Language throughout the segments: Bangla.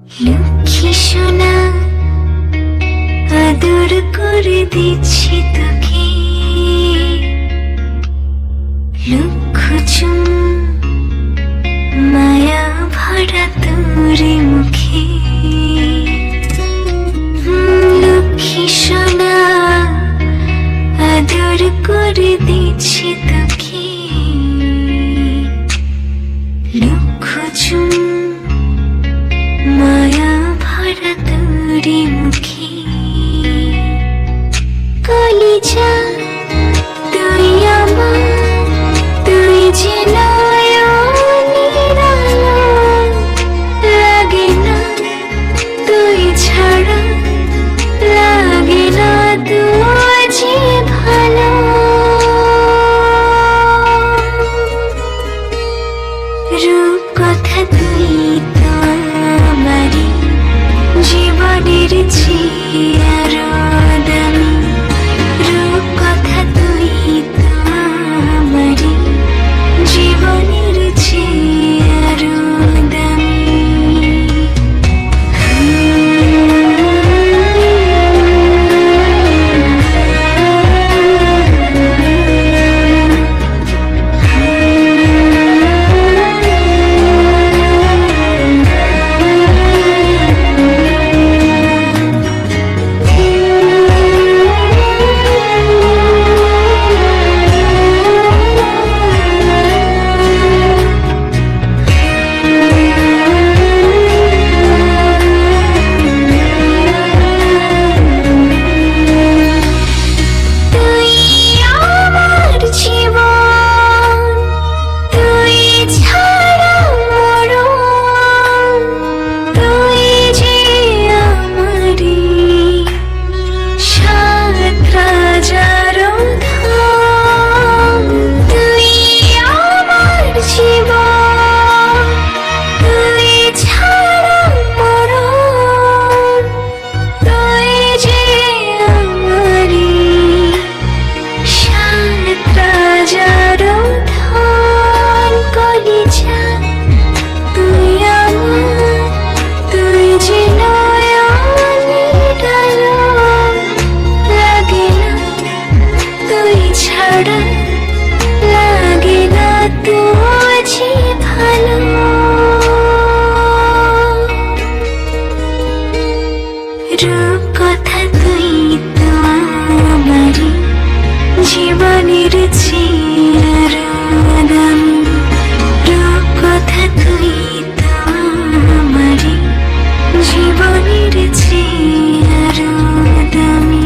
লক্ষ্মী সোনা আদর করে দিচ্ছি তোকে, লক্ষ চুম মায়া ভরা তোর মুখে। লক্ষ্মী সোনা আদর করে দিচ্ছি তোকে, লক্ষ চুম মায়া ভরা তোর মুখে। কলিজা তুই আমার, তুই যে নয়নের আলো, লাগে না তুই ছাড়া, লাগে না তুই যে ভালো। রূপ কথা তুই তো আমারই জীবনের চেয়ে আরো দামি, রূপ কথা তুই তো আমারই জীবনের চেয়ে আরো দামি। রূপ কথা তুই তো আমারই জীবনের চেয়ে আরো দামি, রূপ কথা তুই তো আমারই জীবনের চেয়ে আরো দামি।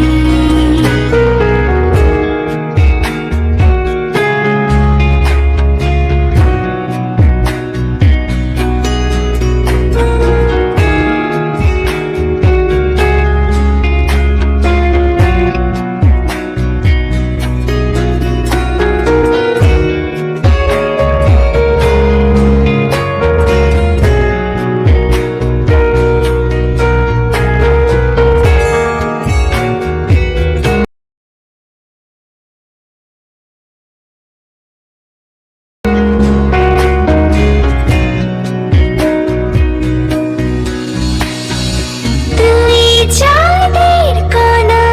চাঁদের কণা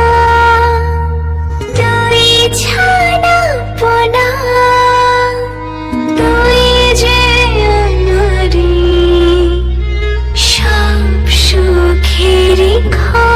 তুই ছানা পোনা, তুই যে আমারই সব সুখের ঘর।